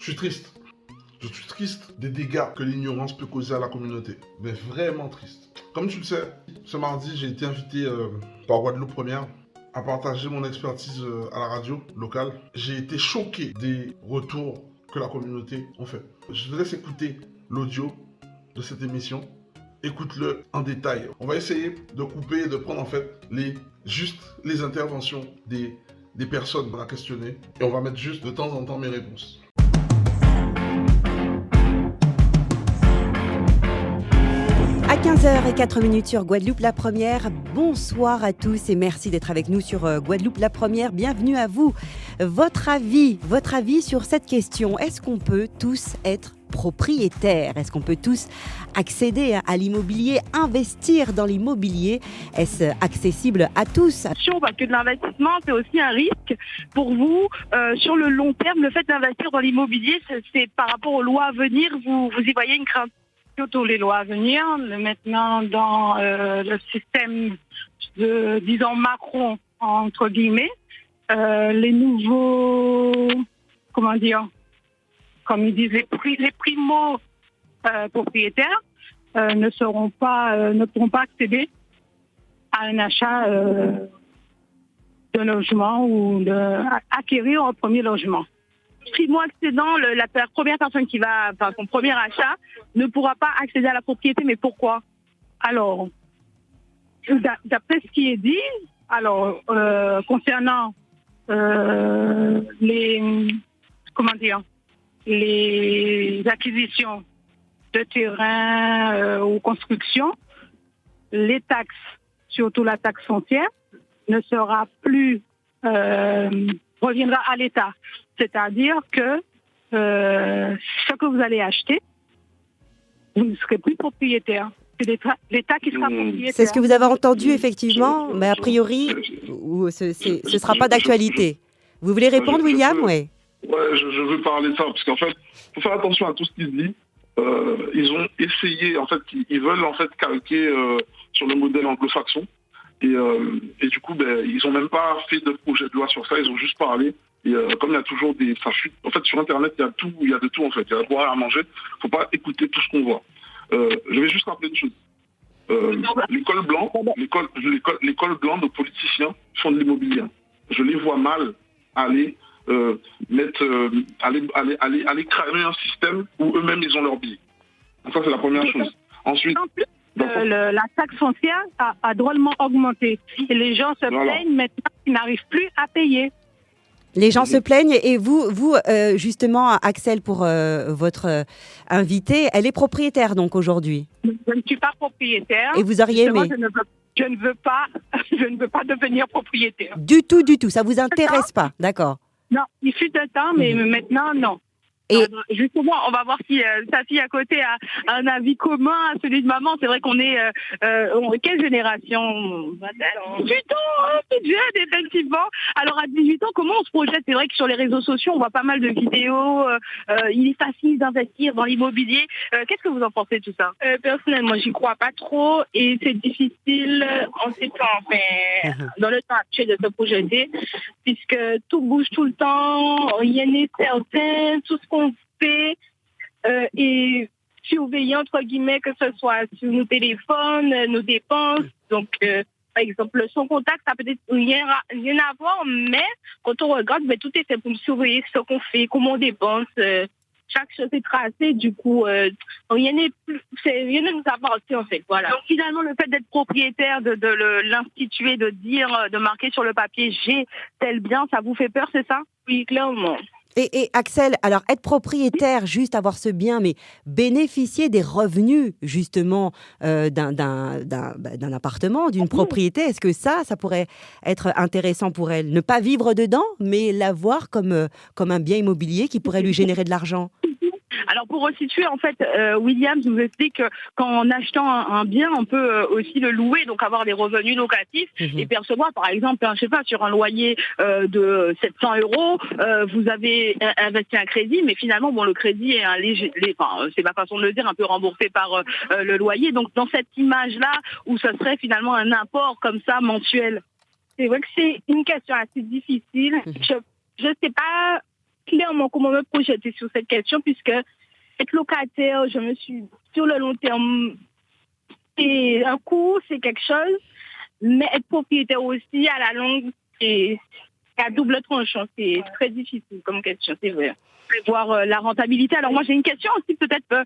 Je suis triste. Je suis triste des dégâts que l'ignorance peut causer à la communauté. Mais vraiment triste. Comme tu le sais, ce mardi, j'ai été invité par Guadeloupe Première à partager mon expertise à la radio locale. J'ai été choqué des retours que la communauté ont fait. Je te laisse écouter l'audio de cette émission. Écoute-le en détail. On va essayer de couper et de prendre en fait les interventions des personnes qu'on a questionnées. Et on va mettre juste de temps en temps mes réponses. À 15h04 sur Guadeloupe la Première, bonsoir à tous et merci d'être avec nous sur Guadeloupe la Première. Bienvenue à vous. Votre avis sur cette question, est-ce qu'on peut tous être propriétaires? Est-ce qu'on peut tous accéder à l'immobilier, investir dans l'immobilier? Est-ce accessible à tous? Parce que de l'investissement, c'est aussi un risque pour vous. Sur le long terme, le fait d'investir dans l'immobilier, c'est par rapport aux lois à venir, vous y voyez une crainte? Surtout les lois à venir, maintenant dans le système de, disons, Macron, entre guillemets, les nouveaux, comme ils disent, les primo-propriétaires ne pourront pas accéder à un achat de logement ou d'acquérir un premier logement. Primo-accédant, la première personne qui va faire son premier achat ne pourra pas accéder à la propriété. Mais pourquoi? Alors, d'après ce qui est dit, concernant les acquisitions de terrain ou construction, les taxes, surtout la taxe foncière, ne sera plus reviendra à l'État. C'est-à-dire que ce que vous allez acheter, vous ne serez plus propriétaire. C'est l'État qui sera propriétaire. C'est ce que vous avez entendu, effectivement, mais a priori, ce ne sera pas d'actualité. Vous voulez répondre, William? Oui. Ouais, je veux parler de ça, parce qu'en fait, il faut faire attention à tout ce qui se dit. Ils ont essayé, en fait, ils veulent en fait calquer sur le modèle anglo-saxon. Et du coup, ils n'ont même pas fait de projet de loi sur ça, ils ont juste parlé. Et comme il y a toujours ça chute. En fait, sur Internet, il y a de tout en fait. Il y a à boire et à manger. Il ne faut pas écouter tout ce qu'on voit. Je vais juste rappeler une chose. L'école blanc de politiciens font de l'immobilier. Je les vois mal aller aller cramer un système où eux-mêmes ils ont leur billet. Donc ça, c'est la première chose. Ensuite. La taxe foncière a drôlement augmenté. Et les gens se plaignent maintenant qu'ils n'arrivent plus à payer. Les gens se plaignent et vous, justement, Axel, pour votre invitée, elle est propriétaire donc aujourd'hui. Je ne suis pas propriétaire. Et vous auriez aimé? Je ne veux pas devenir propriétaire. Du tout. Ça vous intéresse pas, d'accord? Non, il fut un temps, mais maintenant, non. Et justement, on va voir si sa fille à côté a un avis commun à celui de maman. C'est vrai qu'on est quelle génération? 18 ans, c'est jeune, effectivement. Alors à 18 ans, comment on se projette? C'est vrai que sur les réseaux sociaux, on voit pas mal de vidéos. Il est facile d'investir dans l'immobilier. Qu'est-ce que vous en pensez de tout ça? Personnellement, j'y crois pas trop et c'est difficile en ces temps, dans le temps actuel de se projeter, puisque tout bouge tout le temps, rien n'est certain, tout ce qu'on fait et surveiller entre guillemets que ce soit sur nos téléphones, nos dépenses. Donc par exemple son contact, ça peut être rien à voir, mais quand on regarde, tout est fait pour surveiller ce qu'on fait, comment on dépense. Chaque chose est tracée, du coup, rien ne nous appartient en fait. Voilà. Donc finalement, le fait d'être propriétaire, de l'instituer, de marquer sur le papier, j'ai tel bien, ça vous fait peur, c'est ça? Oui, clairement. Et Axel, alors être propriétaire, juste avoir ce bien, mais bénéficier des revenus justement d'un appartement, d'une propriété, est-ce que ça pourrait être intéressant pour elle? Ne pas vivre dedans, mais l'avoir comme un bien immobilier qui pourrait lui générer de l'argent? Alors pour resituer, en fait, William nous explique qu'en achetant un bien, on peut aussi le louer, donc avoir des revenus locatifs et percevoir, par exemple, sur un loyer de 700 €, vous avez investi un crédit, mais finalement, le crédit est c'est ma façon de le dire, un peu remboursé par le loyer. Donc dans cette image-là, où ce serait finalement un apport comme ça mensuel, c'est vrai que c'est une question assez difficile. Je sais pas clairement comment me projeter sur cette question, puisque être locataire, je me suis sur le long terme, c'est un coût, c'est quelque chose, mais être propriétaire aussi à la longue, c'est à double tranchant, c'est très difficile comme question, c'est vrai. Prévoir la rentabilité. Alors moi j'ai une question aussi peut-être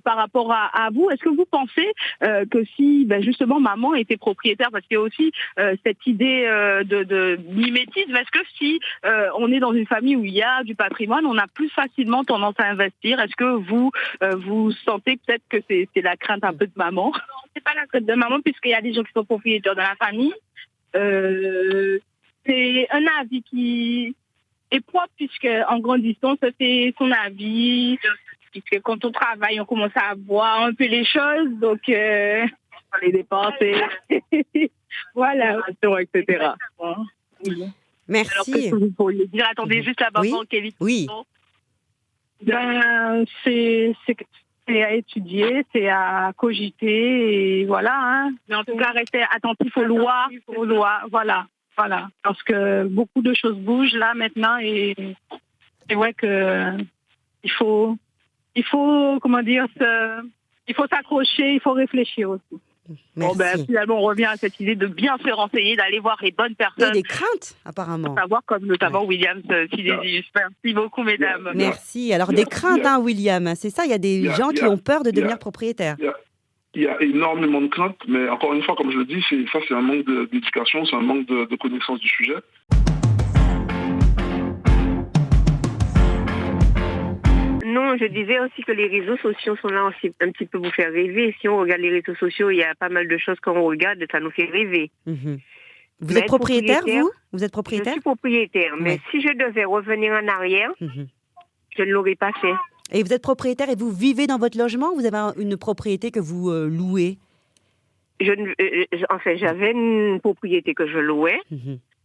par rapport à vous. Est-ce que vous pensez que si justement maman était propriétaire, parce qu'il y a aussi cette idée de mimétisme, est-ce que si on est dans une famille où il y a du patrimoine, on a plus facilement tendance à investir? Est-ce que vous sentez peut-être que c'est la crainte un peu de maman? Non, c'est pas la crainte de maman, puisqu'il y a des gens qui sont propriétaires dans la famille. C'est un avis qui est propre, puisque en grandissant, ça fait son avis, puisque quand on travaille, on commence à voir un peu les choses, donc les dépenses, voilà, etc. Oui. Merci. Alors que vous pourriez dire, attendez juste la maman, Kelly. Oui. C'est à étudier, c'est à cogiter, et voilà. Hein. Mais en tout cas, rester attentif aux lois, voilà. Voilà, parce que beaucoup de choses bougent là maintenant et c'est vrai que il faut comment dire, il faut s'accrocher, il faut réfléchir aussi. Merci. Bon, finalement, on revient à cette idée de bien se renseigner, d'aller voir les bonnes personnes. Il y a des craintes, apparemment. Savoir, comme notamment William Sidésius. Merci beaucoup, mesdames. Merci. Alors, des craintes, William, c'est ça, il y a des gens qui ont peur de devenir propriétaires. Il y a énormément de craintes, mais encore une fois, comme je le dis, c'est un manque d'éducation, c'est un manque de connaissance du sujet. Non, je disais aussi que les réseaux sociaux sont là aussi un petit peu vous faire rêver. Si on regarde les réseaux sociaux, il y a pas mal de choses qu'on regarde, ça nous fait rêver. Mm-hmm. Vous êtes propriétaire, vous? Vous êtes propriétaire? Je suis propriétaire, mais si je devais revenir en arrière, je ne l'aurais pas fait. Et vous êtes propriétaire et vous vivez dans votre logement ou vous avez une propriété que vous louez? J'avais une propriété que je louais.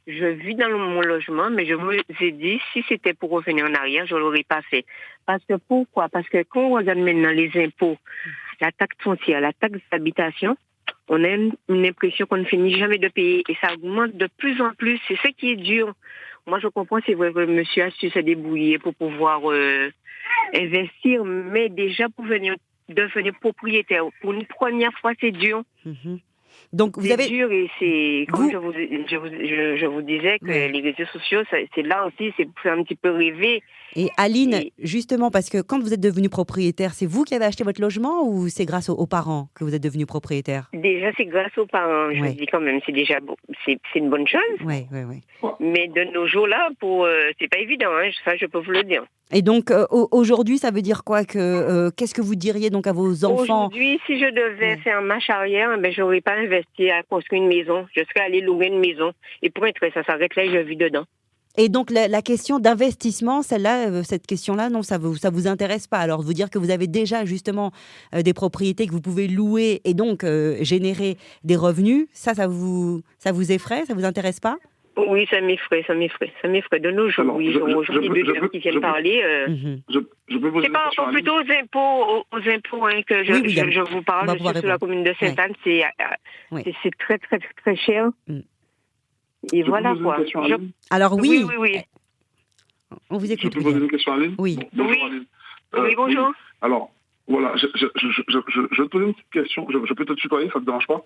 Je vis dans mon logement, mais je me suis dit, si c'était pour revenir en arrière, je ne l'aurais pas fait. Parce que pourquoi? Parce que quand on regarde maintenant les impôts, la taxe foncière, la taxe d'habitation, on a une impression qu'on ne finit jamais de payer et ça augmente de plus en plus. C'est ce qui est dur. Moi, je comprends, c'est vrai que le monsieur a su se débrouiller pour pouvoir investir, mais déjà pour devenir propriétaire, pour une première fois, c'est dur. Donc vous avez dur et c'est comme je vous disais que les réseaux sociaux, c'est là aussi, c'est pour faire un petit peu rêver. Et Aline, justement, parce que quand vous êtes devenue propriétaire, c'est vous qui avez acheté votre logement ou c'est grâce aux parents que vous êtes devenue propriétaire? Déjà, c'est grâce aux parents. Je dis quand même, c'est déjà c'est une bonne chose. Oui. Mais de nos jours là, c'est pas évident. Hein, ça, je peux vous le dire. Et donc aujourd'hui, ça veut dire quoi que qu'est-ce que vous diriez donc à vos enfants? Aujourd'hui, si je devais faire marche arrière, j'aurais pas investi à construire une maison. Je serais allée louer une maison. Et pour être ça s'arrête là et je vis dedans. Et donc la question d'investissement, celle-là, cette question-là, non, ça vous intéresse pas. Alors vous dire que vous avez déjà justement des propriétés que vous pouvez louer et donc générer des revenus, ça vous effraie, ça vous intéresse pas? Oui, ça m'effraie. De nos jours, oui, aujourd'hui, deux gens qui viennent parler. Je peux poser une question. C'est plutôt aux impôts que je vous parle. Je suis sur la commune de Sainte-Anne. C'est très, très, très cher. Et voilà quoi. Alors oui. On vous écoute. Je peux poser une question à Aline? Oui. Bonjour Aline. Oui, bonjour. Alors, voilà, je te pose une petite question. Je peux te tutoyer, ça ne te dérange pas?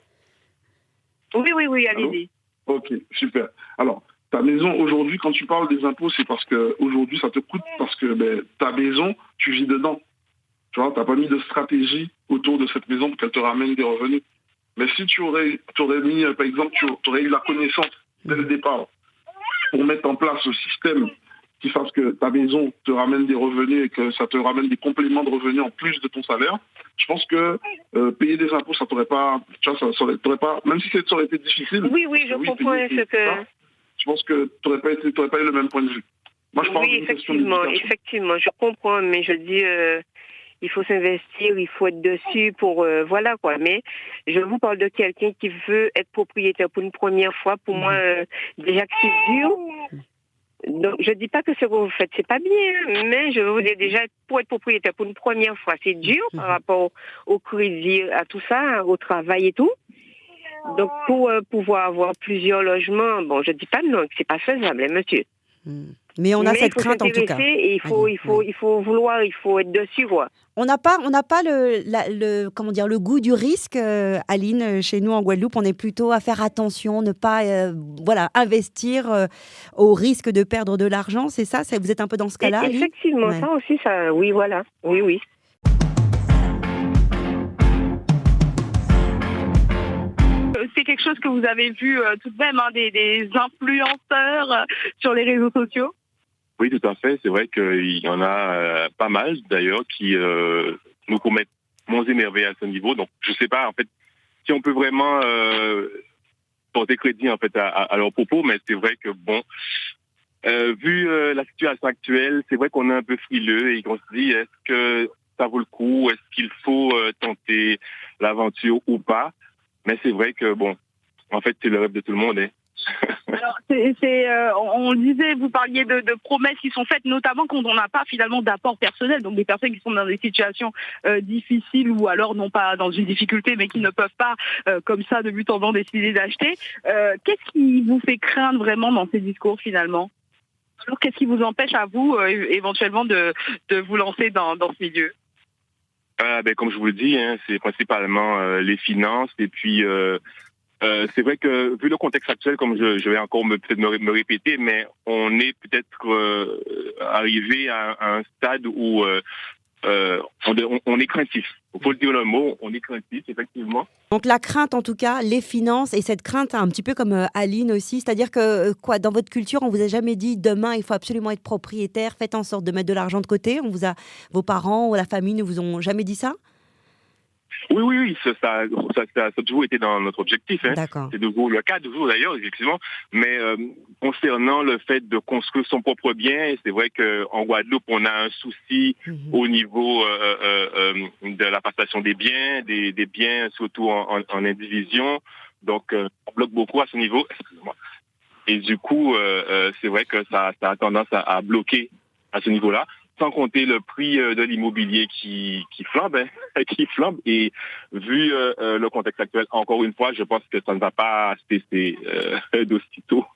Oui, allez-y. Ok, super. Alors, ta maison, aujourd'hui, quand tu parles des impôts, c'est parce que aujourd'hui ça te coûte parce que ta maison, tu vis dedans. Tu vois, tu n'as pas mis de stratégie autour de cette maison pour qu'elle te ramène des revenus. Mais si tu aurais mis, par exemple, tu aurais eu la connaissance dès le départ pour mettre en place ce système qui fasse que ta maison te ramène des revenus et que ça te ramène des compléments de revenus en plus de ton salaire, je pense que payer des impôts, ça t'aurait pas, tu vois, ça t'aurait pas, même si ça aurait été difficile. Oui, je comprends ce que... Je pense que tu n'aurais pas eu le même point de vue. Moi, je parle effectivement, je comprends, mais je dis, il faut s'investir, il faut être dessus pour, voilà quoi. Mais je vous parle de quelqu'un qui veut être propriétaire pour une première fois. Pour moi, déjà que c'est dur. Donc, je dis pas que ce que vous faites, c'est pas bien, mais je veux dire déjà, pour être propriétaire pour une première fois, c'est dur par rapport au crédit, à tout ça, au travail et tout. Donc, pour pouvoir avoir plusieurs logements, bon, je dis pas non, que c'est pas faisable, hein, monsieur. Mais on a Mais cette crainte en tout cas. Et il faut vouloir, il faut être dessus, quoi. On n'a pas comment dire, le goût du risque, Aline, chez nous en Guadeloupe. On est plutôt à faire attention, ne pas investir au risque de perdre de l'argent, c'est ça? Vous êtes un peu dans ce cas-là, Aline? Effectivement, ouais. Ça aussi, oui, voilà. Oui. C'est quelque chose que vous avez vu tout de même, des influenceurs sur les réseaux sociaux? Oui, tout à fait. C'est vrai qu'il y en a pas mal, d'ailleurs, qui nous promettent moins émerveillés à ce niveau. Donc, je ne sais pas, en fait, si on peut vraiment porter crédit, en fait, à leurs propos, mais c'est vrai que, bon, vu la situation actuelle, c'est vrai qu'on est un peu frileux et qu'on se dit, est-ce que ça vaut le coup? Est-ce qu'il faut tenter l'aventure ou pas? Mais c'est vrai que, bon, en fait, c'est le rêve de tout le monde, hein. Alors, on le disait, vous parliez de promesses qui sont faites, notamment quand on n'a pas finalement d'apport personnel, donc des personnes qui sont dans des situations difficiles ou alors non pas dans une difficulté, mais qui ne peuvent pas, comme ça, de but en blanc, décider d'acheter. Qu'est-ce qui vous fait craindre vraiment dans ces discours finalement? Alors, qu'est-ce qui vous empêche à vous, éventuellement, de vous lancer dans ce milieu? Comme je vous le dis, hein, c'est principalement les finances et puis c'est vrai que vu le contexte actuel, comme je vais encore peut-être me répéter, mais on est peut-être arrivé à un stade où on est craintif. Il faut le dire le mot, on est craintif, effectivement. Donc la crainte, en tout cas, les finances, et cette crainte un petit peu comme Aline aussi, c'est-à-dire que dans votre culture, on vous a jamais dit demain il faut absolument être propriétaire, faites en sorte de mettre de l'argent de côté. Vos parents ou la famille ne vous ont jamais dit ça? Oui, ça a toujours été dans notre objectif. Hein. C'est toujours le cas, toujours d'ailleurs, effectivement. Mais concernant le fait de construire son propre bien, c'est vrai qu'en Guadeloupe, on a un souci au niveau de la passation des biens, des biens surtout en indivision. Donc, on bloque beaucoup à ce niveau. Excusez-moi. Et du coup, c'est vrai que ça a tendance à bloquer à ce niveau-là. Sans compter le prix de l'immobilier qui flambe, et vu le contexte actuel, encore une fois, je pense que ça ne va pas cesser d'aussitôt.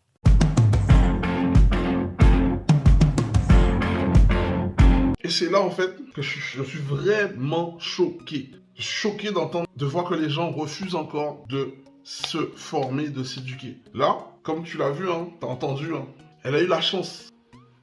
Et c'est là en fait que je suis vraiment choqué. Choqué de voir que les gens refusent encore de se former, de s'éduquer. Là, comme tu l'as vu, t'as entendu, elle a eu la chance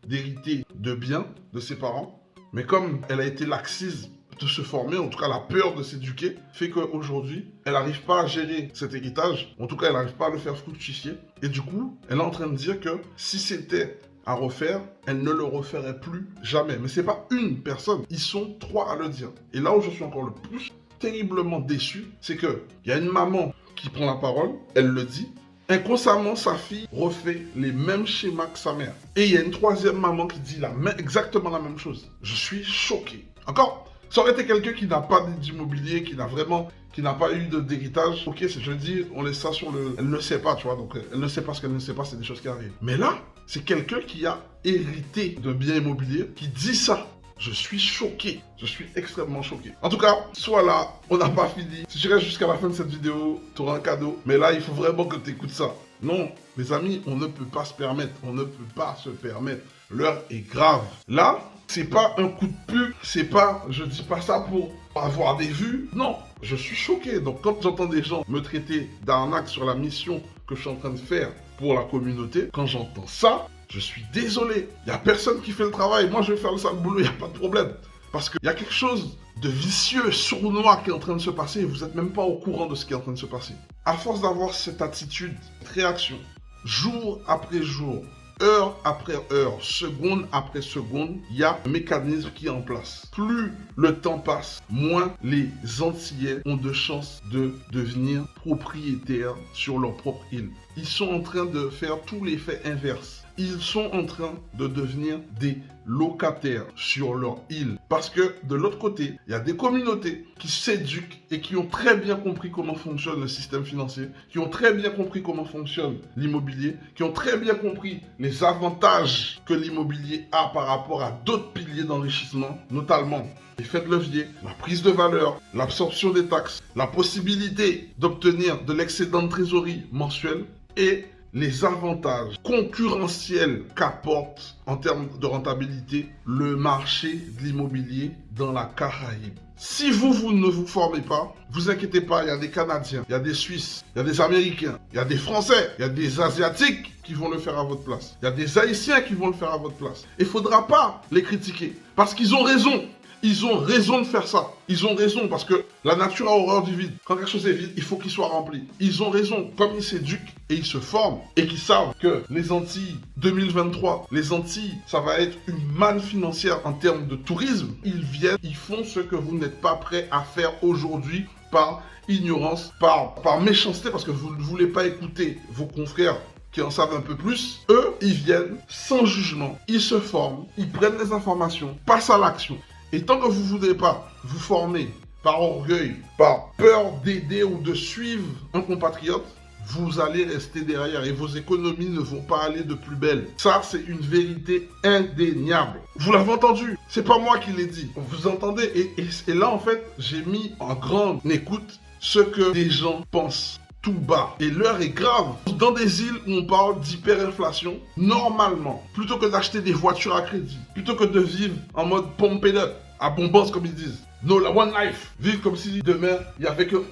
d'hériter de biens de ses parents, mais comme elle a été laxiste de se former, en tout cas la peur de s'éduquer, fait qu'aujourd'hui, elle n'arrive pas à gérer cet héritage, en tout cas elle n'arrive pas à le faire fructifier, et du coup, elle est en train de dire que si c'était à refaire, elle ne le referait plus jamais. Mais c'est pas une personne, ils sont 3 à le dire. Et là où je suis encore le plus terriblement déçu, c'est que il y a une maman qui prend la parole, elle le dit, inconsciemment, sa fille refait les mêmes schémas que sa mère. Et il y a une 3e maman qui dit exactement la même chose. Je suis choqué. Encore, ça aurait été quelqu'un qui n'a pas d'immobilier, qui n'a pas eu d'héritage. Ok, je dis, on laisse ça sur le... Elle ne sait pas, tu vois. Donc, elle ne sait pas ce qu'elle ne sait pas, c'est des choses qui arrivent. Mais là, c'est quelqu'un qui a hérité de biens immobiliers, qui dit ça. Je suis choqué. Je suis extrêmement choqué. En tout cas, sois là, on n'a pas fini. Si tu restes jusqu'à la fin de cette vidéo, tu auras un cadeau. Mais là, il faut vraiment que tu écoutes ça. Non, mes amis, on ne peut pas se permettre. On ne peut pas se permettre. L'heure est grave. Là, c'est pas un coup de pub. C'est pas, je dis pas ça pour avoir des vues. Non, je suis choqué. Donc, quand j'entends des gens me traiter d'arnaque sur la mission que je suis en train de faire pour la communauté, quand j'entends ça, je suis désolé, il n'y a personne qui fait le travail. Moi, je vais faire le sale boulot, il n'y a pas de problème. Parce qu'il y a quelque chose de vicieux, sournois qui est en train de se passer et vous n'êtes même pas au courant de ce qui est en train de se passer. À force d'avoir cette attitude, cette réaction, jour après jour, heure après heure, seconde après seconde, il y a un mécanisme qui est en place. Plus le temps passe, moins les Antillais ont de chances de devenir propriétaires sur leur propre île. Ils sont en train de faire tout l'effet inverse. Ils sont en train de devenir des locataires sur leur île. Parce que de l'autre côté, il y a des communautés qui s'éduquent et qui ont très bien compris comment fonctionne le système financier, qui ont très bien compris comment fonctionne l'immobilier, qui ont très bien compris les avantages que l'immobilier a par rapport à d'autres piliers d'enrichissement, notamment l'effet de levier, la prise de valeur, l'absorption des taxes, la possibilité d'obtenir de l'excédent de trésorerie mensuel et les avantages concurrentiels qu'apporte en termes de rentabilité le marché de l'immobilier dans la Caraïbe. Si vous ne vous formez pas, vous inquiétez pas, il y a des Canadiens, il y a des Suisses, il y a des Américains, il y a des Français, il y a des Asiatiques qui vont le faire à votre place. Il y a des Haïtiens qui vont le faire à votre place. Il ne faudra pas les critiquer parce qu'ils ont raison. Ils ont raison de faire ça. Ils ont raison parce que la nature a horreur du vide. Quand quelque chose est vide, il faut qu'il soit rempli. Ils ont raison. Comme ils s'éduquent et ils se forment et qu'ils savent que les Antilles 2023, les Antilles, ça va être une manne financière en termes de tourisme. Ils viennent, ils font ce que vous n'êtes pas prêt à faire aujourd'hui par ignorance, par méchanceté parce que vous ne voulez pas écouter vos confrères qui en savent un peu plus. Eux, ils viennent sans jugement. Ils se forment, ils prennent les informations, passent à l'action. Et tant que vous ne voudrez pas vous former par orgueil, par peur d'aider ou de suivre un compatriote, vous allez rester derrière et vos économies ne vont pas aller de plus belle. Ça, c'est une vérité indéniable. Vous l'avez entendu, c'est pas moi qui l'ai dit. Vous entendez et là, en fait, j'ai mis en grande écoute ce que des gens pensent tout bas. Et l'heure est grave. Dans des îles où on parle d'hyperinflation, normalement, plutôt que d'acheter des voitures à crédit, plutôt que de vivre en mode pump it up, à bombance comme ils disent, no, la one life, vivre comme si demain,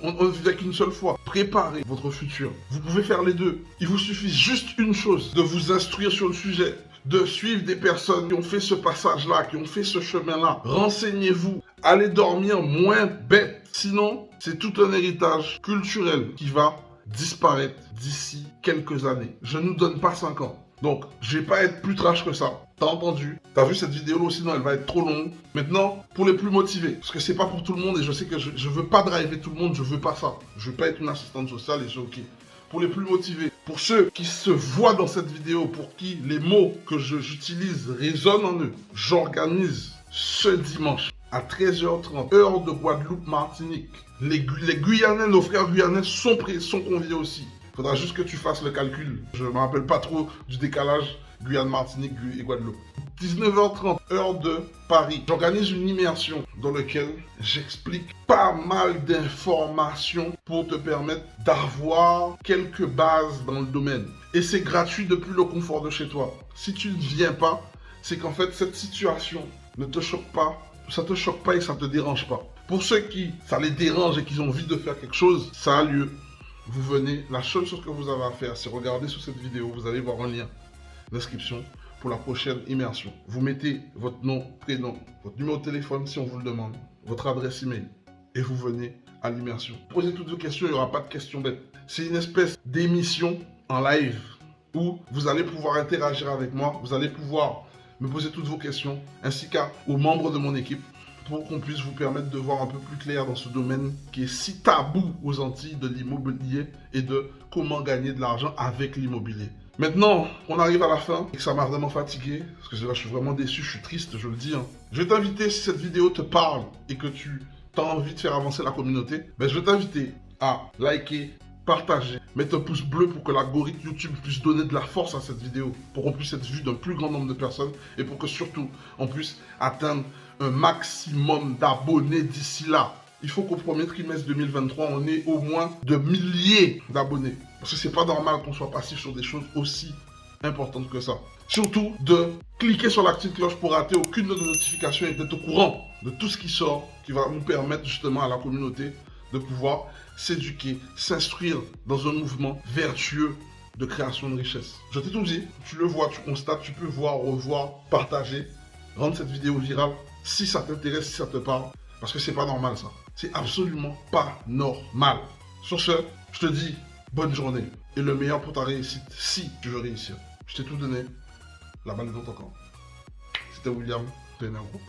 on vivait qu'une seule fois. Préparez votre futur. Vous pouvez faire les deux. Il vous suffit juste une chose, de vous instruire sur le sujet, de suivre des personnes qui ont fait ce passage-là, qui ont fait ce chemin-là. Renseignez-vous. Allez dormir moins bête. Sinon, c'est tout un héritage culturel qui va disparaître d'ici quelques années. Je ne nous donne pas 5 ans. Donc, je vais pas être plus trash que ça. T'as entendu? T'as vu cette vidéo-là, sinon elle va être trop longue. Maintenant, pour les plus motivés, parce que c'est pas pour tout le monde et je sais que je veux pas driver tout le monde, je veux pas ça. Je veux pas être une assistante sociale et c'est ok. Pour les plus motivés, pour ceux qui se voient dans cette vidéo, pour qui les mots que j'utilise résonnent en eux, j'organise ce dimanche à 13h30, heure de Guadeloupe, Martinique. Les Guyanais, nos frères Guyanais sont conviés aussi. Il faudra juste que tu fasses le calcul. Je ne me rappelle pas trop du décalage Guyane, Martinique et Guadeloupe. 19h30, heure de Paris. J'organise une immersion dans laquelle j'explique pas mal d'informations pour te permettre d'avoir quelques bases dans le domaine. Et c'est gratuit depuis le confort de chez toi. Si tu ne viens pas, c'est qu'en fait cette situation ne te choque pas. Ça te choque pas et ça te dérange pas. Pour ceux qui ça les dérange et qui ont envie de faire quelque chose, ça a lieu. Vous venez, la seule chose que vous avez à faire, c'est regarder sous cette vidéo, vous allez voir un lien d'inscription pour la prochaine immersion. Vous mettez votre nom, prénom, votre numéro de téléphone si on vous le demande, votre adresse email et vous venez à l'immersion. Posez toutes vos questions, il n'y aura pas de questions bêtes. C'est une espèce d'émission en live où vous allez pouvoir interagir avec moi, vous allez pouvoir me poser toutes vos questions, ainsi qu'aux membres de mon équipe, pour qu'on puisse vous permettre de voir un peu plus clair dans ce domaine qui est si tabou aux Antilles de l'immobilier et de comment gagner de l'argent avec l'immobilier. Maintenant, on arrive à la fin et que ça m'a vraiment fatigué, parce que là, je suis vraiment déçu, je suis triste, je le dis. Je vais t'inviter, si cette vidéo te parle et que tu as envie de faire avancer la communauté, je vais t'inviter à liker, partager, mettre un pouce bleu pour que l'algorithme YouTube puisse donner de la force à cette vidéo, pour qu'on puisse être vu d'un plus grand nombre de personnes et pour que surtout on puisse atteindre un maximum d'abonnés d'ici là. Il faut qu'au premier trimestre 2023, on ait au moins de milliers d'abonnés. Parce que c'est pas normal qu'on soit passif sur des choses aussi importantes que ça. Surtout de cliquer sur la petite cloche pour rater aucune de nos notifications et d'être au courant de tout ce qui sort, qui va nous permettre justement à la communauté de pouvoir s'éduquer, s'instruire dans un mouvement vertueux de création de richesse. Je t'ai tout dit, tu le vois, tu constates, tu peux voir, revoir, partager, rendre cette vidéo virale si ça t'intéresse, si ça te parle, parce que c'est pas normal ça. C'est absolument pas normal. Sur ce, je te dis bonne journée et le meilleur pour ta réussite si tu veux réussir. Je t'ai tout donné, la balle est dans ton camp. C'était William, TNR Group.